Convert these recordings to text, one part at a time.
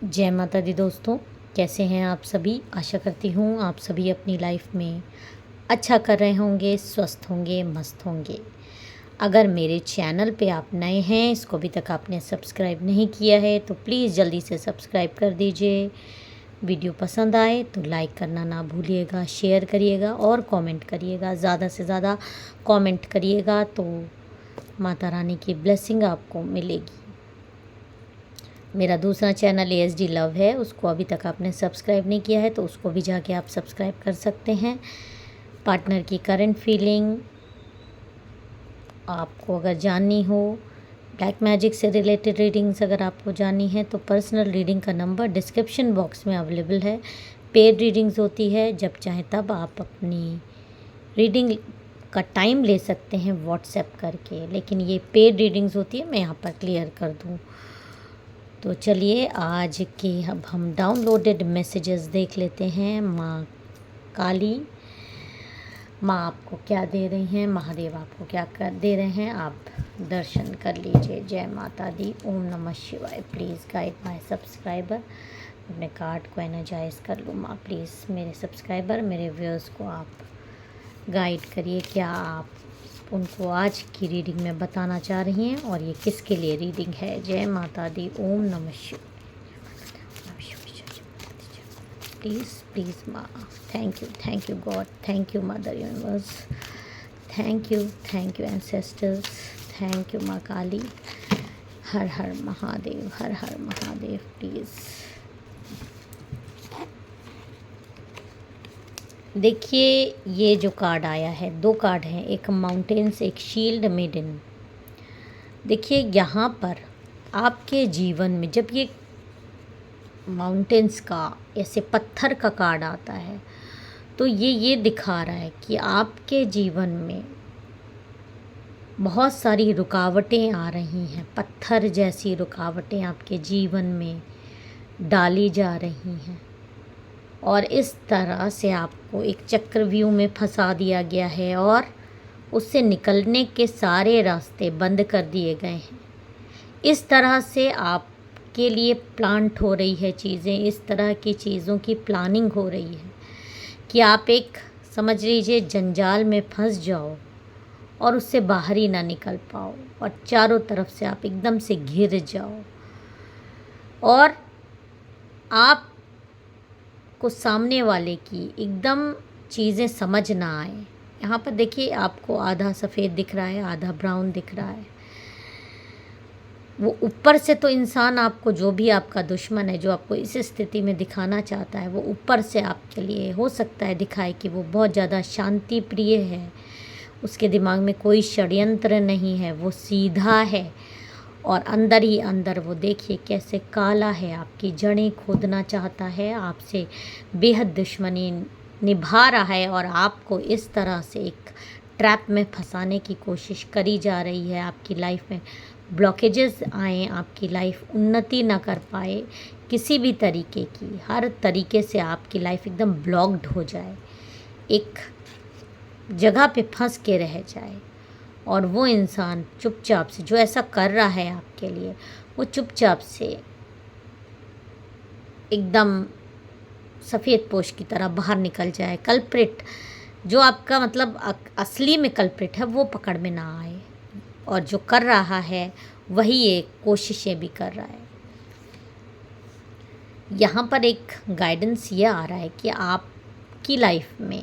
जय माता दी दोस्तों, कैसे हैं आप सभी। आशा करती हूँ आप सभी अपनी लाइफ में अच्छा कर रहे होंगे, स्वस्थ होंगे, मस्त होंगे। अगर मेरे चैनल पे आप नए हैं, इसको अभी तक आपने सब्सक्राइब नहीं किया है तो प्लीज़ जल्दी से सब्सक्राइब कर दीजिए। वीडियो पसंद आए तो लाइक करना ना भूलिएगा, शेयर करिएगा और कमेंट करिएगा। ज़्यादा से ज़्यादा कमेंट करिएगा तो माता रानी की ब्लेसिंग आपको मिलेगी। मेरा दूसरा चैनल ASD लव है, उसको अभी तक आपने सब्सक्राइब नहीं किया है तो उसको भी जाके आप सब्सक्राइब कर सकते हैं। पार्टनर की करंट फीलिंग आपको अगर जाननी हो, ब्लैक मैजिक से रिलेटेड रीडिंग्स अगर आपको जाननी है तो पर्सनल रीडिंग का नंबर डिस्क्रिप्शन बॉक्स में अवेलेबल है। पेड रीडिंग्स होती है, जब चाहें तब आप अपनी रीडिंग का टाइम ले सकते हैं व्हाट्सएप करके, लेकिन ये पेड रीडिंग्स होती है। मैं यहाँ पर क्लियर कर दूँ तो चलिए आज के अब हम डाउनलोडेड मैसेजेस देख लेते हैं। माँ काली, माँ आपको क्या दे रही हैं, महादेव आपको क्या कर दे रहे हैं, आप दर्शन कर लीजिए। जय माता दी, ओम नमः शिवाय। Please guide my subscriber. अपने कार्ड को एनर्जाइज कर लूँ माँ। प्लीज़ मेरे सब्सक्राइबर, मेरे व्यूअर्स को आप गाइड करिए, क्या आप उनको आज की रीडिंग में बताना चाह रही हैं और ये किसके लिए रीडिंग है। जय माता दी, ओम नमः शिवाय। प्लीज़ प्लीज़ माँ, thank you God, thank you mother universe, thank you ancestors, thank you माँ काली। हर हर महादेव, हर हर महादेव। प्लीज़ देखिए, ये जो कार्ड आया है, दो कार्ड हैं, एक माउंटेन्स, एक शील्ड मेडन। देखिए यहाँ पर आपके जीवन में जब ये माउंटेन्स का, ऐसे पत्थर का कार्ड आता है तो ये दिखा रहा है कि आपके जीवन में बहुत सारी रुकावटें आ रही हैं। पत्थर जैसी रुकावटें आपके जीवन में डाली जा रही हैं और इस तरह से आपको एक चक्रव्यूह में फंसा दिया गया है और उससे निकलने के सारे रास्ते बंद कर दिए गए हैं। इस तरह से आपके लिए प्लांट हो रही है चीज़ें, इस तरह की चीज़ों की प्लानिंग हो रही है कि आप एक, समझ लीजिए, जंजाल में फंस जाओ और उससे बाहर ही ना निकल पाओ और चारों तरफ से आप एकदम से घिर जाओ और आप को सामने वाले की एकदम चीज़ें समझ ना आए। यहाँ पर देखिए आपको आधा सफ़ेद दिख रहा है, आधा ब्राउन दिख रहा है। वो ऊपर से तो इंसान आपको, जो भी आपका दुश्मन है, जो आपको इस स्थिति में दिखाना चाहता है, वो ऊपर से आपके लिए हो सकता है दिखाए कि वो बहुत ज़्यादा शांति प्रिय है, उसके दिमाग में कोई षड्यंत्र नहीं है, वो सीधा है और अंदर ही अंदर वो देखिए कैसे काला है, आपकी जड़ें खोदना चाहता है, आपसे बेहद दुश्मनी निभा रहा है और आपको इस तरह से एक ट्रैप में फंसाने की कोशिश करी जा रही है। आपकी लाइफ में ब्लॉकेजेस आए, आपकी लाइफ उन्नति ना कर पाए किसी भी तरीके की, हर तरीके से आपकी लाइफ एकदम ब्लॉक्ड हो जाए, एक जगह पे फंस के रह जाए और वो इंसान चुपचाप से, जो ऐसा कर रहा है आपके लिए, वो चुपचाप से एकदम सफ़ेद पोश की तरह बाहर निकल जाए। कल्प्रिट, जो आपका मतलब असली में कल्प्रिट है, वो पकड़ में ना आए और जो कर रहा है वही एक कोशिशें भी कर रहा है। यहाँ पर एक गाइडेंस ये आ रहा है कि आपकी लाइफ में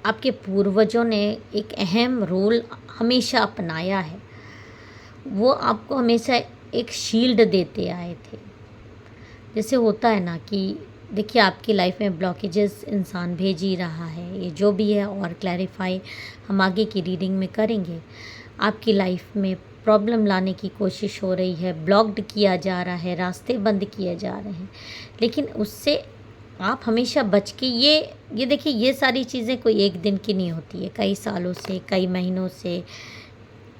आपके पूर्वजों ने एक अहम रोल हमेशा अपनाया है। वो आपको हमेशा एक शील्ड देते आए थे। जैसे होता है ना कि देखिए आपकी लाइफ में ब्लॉकेजेस इंसान भेज ही रहा है, ये जो भी है और क्लैरिफाई हम आगे की रीडिंग में करेंगे। आपकी लाइफ में प्रॉब्लम लाने की कोशिश हो रही है, ब्लॉक्ड किया जा रहा है, रास्ते बंद किए जा रहे हैं, लेकिन उससे आप हमेशा बच के, ये देखिए, ये सारी चीज़ें कोई एक दिन की नहीं होती है, कई सालों से, कई महीनों से,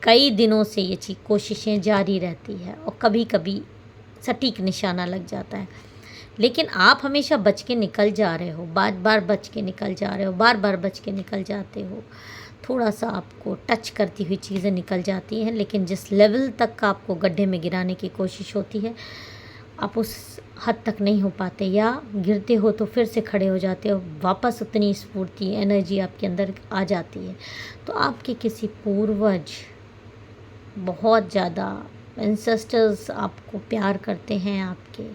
कई दिनों से ये चीज़ कोशिशें जारी रहती है और कभी कभी सटीक निशाना लग जाता है, लेकिन आप हमेशा बच के निकल जा रहे हो, बार बार बच के निकल जा रहे हो, बार बार बच के निकल जाते हो। थोड़ा सा आपको टच करती हुई चीज़ें निकल जाती हैं, लेकिन जिस लेवल तक आपको गड्ढे में गिराने की कोशिश होती है, आप उस हद तक नहीं हो पाते, या गिरते हो तो फिर से खड़े हो जाते हो, वापस उतनी स्फूर्ति एनर्जी आपके अंदर आ जाती है। तो आपके किसी पूर्वज बहुत ज़्यादा एंसेस्टर्स आपको प्यार करते हैं आपके,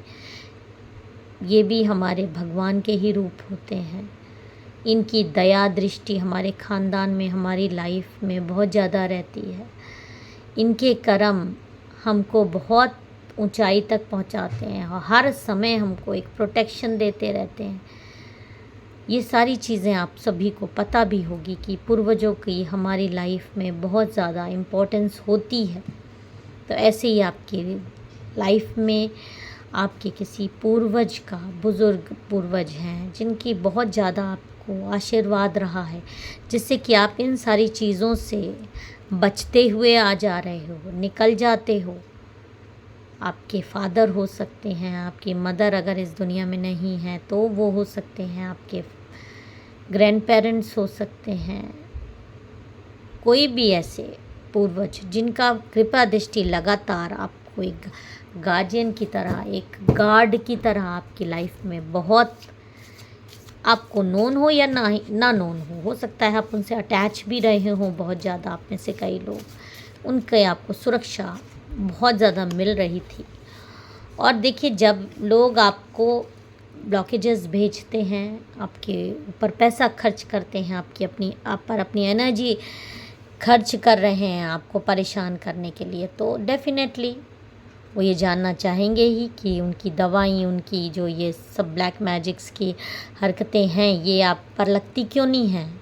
ये भी हमारे भगवान के ही रूप होते हैं। इनकी दया दृष्टि हमारे ख़ानदान में, हमारी लाइफ में बहुत ज़्यादा रहती है। इनके कर्म हमको बहुत ऊंचाई तक पहुंचाते हैं और हर समय हमको एक प्रोटेक्शन देते रहते हैं। ये सारी चीज़ें आप सभी को पता भी होगी कि पूर्वजों की हमारी लाइफ में बहुत ज़्यादा इम्पोर्टेंस होती है। तो ऐसे ही आपकी लाइफ में आपके किसी पूर्वज का, बुज़ुर्ग पूर्वज हैं जिनकी बहुत ज़्यादा आपको आशीर्वाद रहा है, जिससे कि आप इन सारी चीज़ों से बचते हुए आ जा रहे हो, निकल जाते हो। आपके फादर हो सकते हैं, आपकी मदर अगर इस दुनिया में नहीं है तो वो हो सकते हैं, आपके ग्रैंड पेरेंट्स हो सकते हैं, कोई भी ऐसे पूर्वज जिनका कृपा दृष्टि लगातार आपको एक गार्जियन की तरह, एक गार्ड की तरह आपकी लाइफ में बहुत आपको नोन हो या ना नोन हो सकता है आप उनसे अटैच भी रहे हों बहुत ज़्यादा, आप में से कई लोग, उनके आपको सुरक्षा बहुत ज़्यादा मिल रही थी। और देखिए, जब लोग आपको ब्लॉकेजेस भेजते हैं, आपके ऊपर पैसा खर्च करते हैं, आप पर अपनी एनर्जी खर्च कर रहे हैं आपको परेशान करने के लिए, तो डेफिनेटली वो ये जानना चाहेंगे ही कि उनकी दवाई, उनकी जो ये सब ब्लैक मैजिक्स की हरकतें हैं, ये आप पर लगती क्यों नहीं हैं।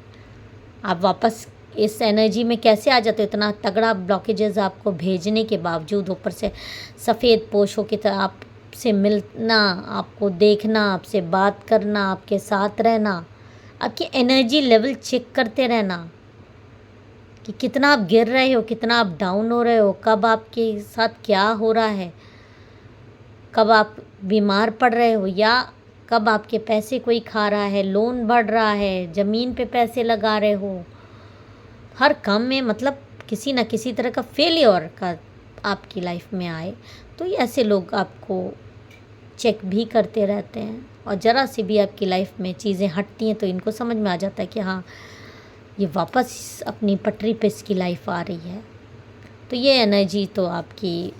आप वापस इस एनर्जी में कैसे आ जाते हो। इतना तगड़ा ब्लॉकेजेस आपको भेजने के बावजूद, ऊपर से सफ़ेद पोशों की तरह आपसे मिलना, आपको देखना, आपसे बात करना, आपके साथ रहना, आपकी एनर्जी लेवल चेक करते रहना कि कितना आप गिर रहे हो, कितना आप डाउन हो रहे हो, कब आपके साथ क्या हो रहा है, कब आप बीमार पड़ रहे हो, या कब आपके पैसे कोई खा रहा है, लोन बढ़ रहा है, ज़मीन पे पैसे लगा रहे हो, हर काम में मतलब किसी न किसी तरह का फेलियर का आपकी लाइफ में आए। तो ये ऐसे लोग आपको चेक भी करते रहते हैं, और ज़रा सी भी आपकी लाइफ में चीज़ें हटती हैं तो इनको समझ में आ जाता है कि हाँ, ये वापस अपनी पटरी पे इसकी लाइफ आ रही है। तो ये एनर्जी तो आपकी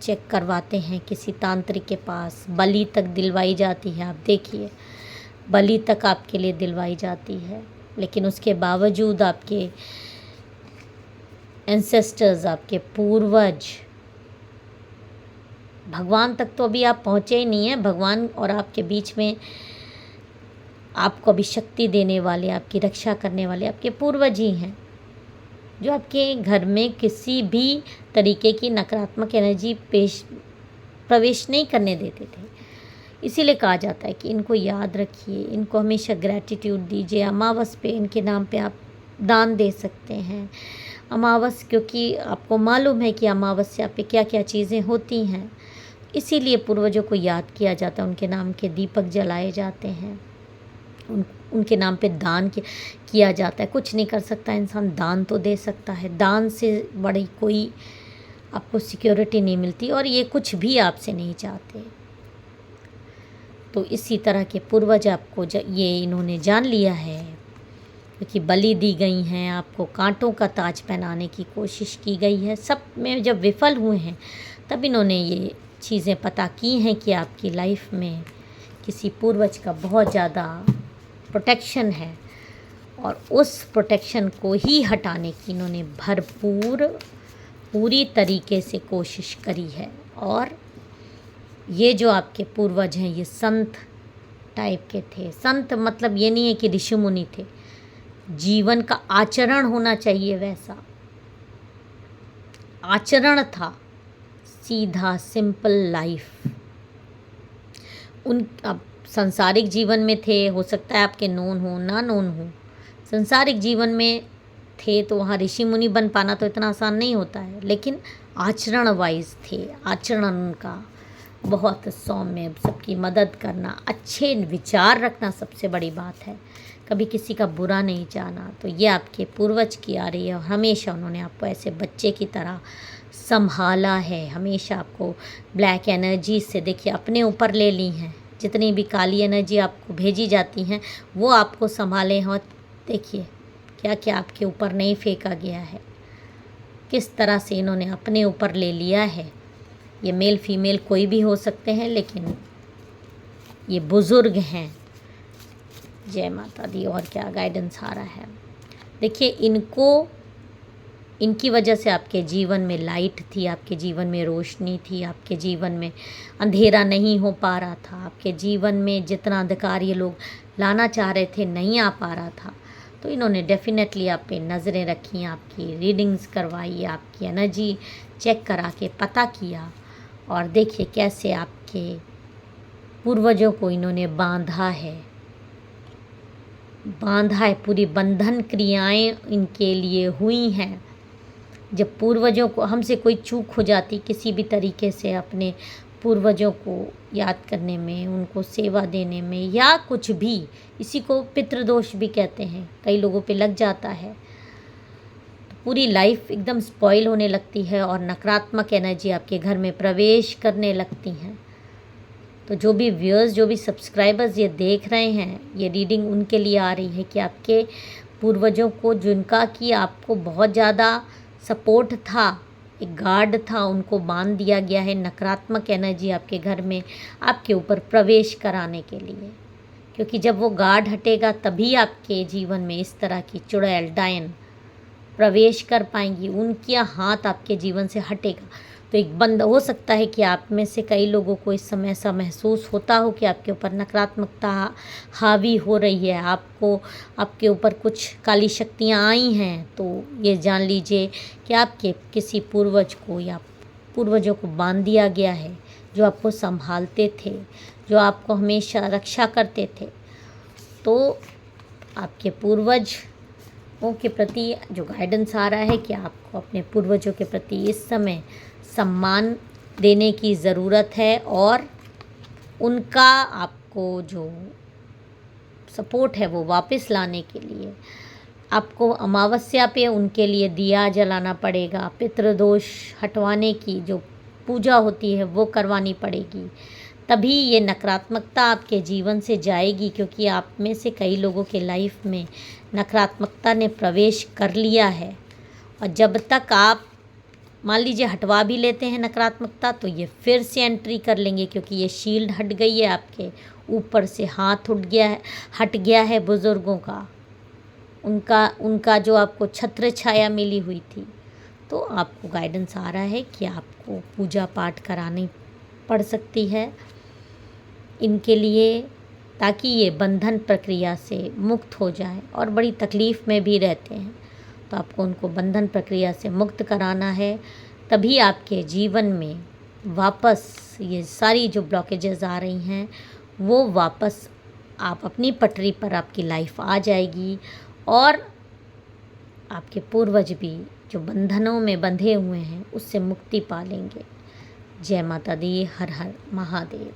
चेक करवाते हैं किसी तांत्रिक के पास, बलि तक दिलवाई जाती है। आप देखिए, बलि तक आपके लिए दिलवाई जाती है, लेकिन उसके बावजूद आपके एंसेस्टर्स, आपके पूर्वज, भगवान तक तो अभी आप पहुँचे ही नहीं हैं। भगवान और आपके बीच में आपको अभी शक्ति देने वाले, आपकी रक्षा करने वाले आपके पूर्वज ही हैं, जो आपके घर में किसी भी तरीके की नकारात्मक एनर्जी प्रवेश नहीं करने देते थे। इसीलिए कहा जाता है कि इनको याद रखिए, इनको हमेशा ग्रैटिट्यूड दीजिए। अमावस पे इनके नाम पे आप दान दे सकते हैं। अमावस, क्योंकि आपको मालूम है कि अमावस्या पे क्या क्या चीज़ें होती हैं, इसीलिए पूर्वजों को याद किया जाता है, उनके नाम के दीपक जलाए जाते हैं, उनके नाम पे दान किया जाता है। कुछ नहीं कर सकता इंसान, दान तो दे सकता है। दान से बड़ी कोई आपको सिक्योरिटी नहीं मिलती, और ये कुछ भी आपसे नहीं चाहते। तो इसी तरह के पूर्वज आपको ये इन्होंने जान लिया है, क्योंकि बलि दी गई हैं, आपको कांटों का ताज पहनाने की कोशिश की गई है। सब में जब विफल हुए हैं तब इन्होंने ये चीज़ें पता की हैं कि आपकी लाइफ में किसी पूर्वज का बहुत ज़्यादा प्रोटेक्शन है, और उस प्रोटेक्शन को ही हटाने की इन्होंने पूरी तरीके से कोशिश करी है। और ये जो आपके पूर्वज हैं, ये संत टाइप के थे। संत मतलब ये नहीं है कि ऋषि मुनि थे, जीवन का आचरण होना चाहिए, वैसा आचरण था, सीधा सिंपल लाइफ। अब सांसारिक जीवन में थे, हो सकता है आपके नोन हो ना नोन हो, सांसारिक जीवन में थे तो वहाँ ऋषि मुनि बन पाना तो इतना आसान नहीं होता है, लेकिन आचरण वाइज थे। आचरण उनका बहुत सौम्य, सबकी मदद करना, अच्छे विचार रखना सबसे बड़ी बात है, कभी किसी का बुरा नहीं चाहना। तो ये आपके पूर्वज की आ रही है, और हमेशा उन्होंने आपको ऐसे बच्चे की तरह संभाला है, हमेशा आपको ब्लैक एनर्जी से देखिए अपने ऊपर ले ली हैं। जितनी भी काली एनर्जी आपको भेजी जाती हैं वो आपको संभाले हैं। और देखिए क्या क्या आपके ऊपर नहीं फेंका गया है, किस तरह से इन्होंने अपने ऊपर ले लिया है। ये मेल फीमेल कोई भी हो सकते हैं, लेकिन ये बुज़ुर्ग हैं। जय माता दी। और क्या गाइडेंस आ रहा है, देखिए इनकी वजह से आपके जीवन में लाइट थी, आपके जीवन में रोशनी थी, आपके जीवन में अंधेरा नहीं हो पा रहा था। आपके जीवन में जितना अंधकार ये लोग लाना चाह रहे थे नहीं आ पा रहा था। तो इन्होंने डेफिनेटली आप पे नज़रें रखी, आपकी रीडिंग्स करवाई, आपकी एनर्जी चेक करा के पता किया। और देखिए कैसे आपके पूर्वजों को इन्होंने बांधा है, पूरी बंधन क्रियाएं इनके लिए हुई हैं। जब पूर्वजों को हमसे कोई चूक हो जाती किसी भी तरीके से, अपने पूर्वजों को याद करने में, उनको सेवा देने में या कुछ भी, इसी को पितृदोष भी कहते हैं, कई लोगों पे लग जाता है, तो पूरी लाइफ एकदम स्पॉइल होने लगती है और नकारात्मक एनर्जी आपके घर में प्रवेश करने लगती हैं। तो जो भी व्यूअर्स, जो भी सब्सक्राइबर्स ये देख रहे हैं, ये रीडिंग उनके लिए आ रही है कि आपके पूर्वजों को, जिनका कि आपको बहुत ज़्यादा सपोर्ट था, एक गार्ड था, उनको बांध दिया गया है नकारात्मक एनर्जी आपके घर में आपके ऊपर प्रवेश कराने के लिए। क्योंकि जब वो गार्ड हटेगा तभी आपके जीवन में इस तरह की चुड़ैल, डायन प्रवेश कर पाएंगी, उनका हाथ आपके जीवन से हटेगा। तो एक बंद हो सकता है कि आप में से कई लोगों को इस समय ऐसा महसूस होता हो कि आपके ऊपर नकारात्मकता हावी हो रही है, आपके ऊपर कुछ काली शक्तियाँ आई हैं। तो ये जान लीजिए कि आपके किसी पूर्वज को या पूर्वजों को बांध दिया गया है, जो आपको संभालते थे, जो आपको हमेशा रक्षा करते थे। तो आपके पूर्वजों के प्रति जो गाइडेंस आ रहा है कि आपको अपने पूर्वजों के प्रति इस समय सम्मान देने की ज़रूरत है, और उनका आपको जो सपोर्ट है वो वापस लाने के लिए आपको अमावस्या पे उनके लिए दिया जलाना पड़ेगा। पितृदोष हटवाने की जो पूजा होती है वो करवानी पड़ेगी, तभी ये नकारात्मकता आपके जीवन से जाएगी। क्योंकि आप में से कई लोगों के लाइफ में नकारात्मकता ने प्रवेश कर लिया है, और जब तक आप मान लीजिए हटवा भी लेते हैं नकारात्मकता, तो ये फिर से एंट्री कर लेंगे। क्योंकि ये शील्ड हट गई है, आपके ऊपर से हाथ हट गया है बुज़ुर्गों का, उनका जो आपको छत्र छाया मिली हुई थी। तो आपको गाइडेंस आ रहा है कि आपको पूजा पाठ करानी पड़ सकती है इनके लिए, ताकि ये बंधन प्रक्रिया से मुक्त हो जाए। और बड़ी तकलीफ़ में भी रहते हैं, तो आपको उनको बंधन प्रक्रिया से मुक्त कराना है, तभी आपके जीवन में वापस ये सारी जो ब्लॉकेजेस आ रही हैं वो वापस आप अपनी पटरी पर, आपकी लाइफ आ जाएगी, और आपके पूर्वज भी जो बंधनों में बंधे हुए हैं उससे मुक्ति पा लेंगे। जय माता दी। हर हर महादेव।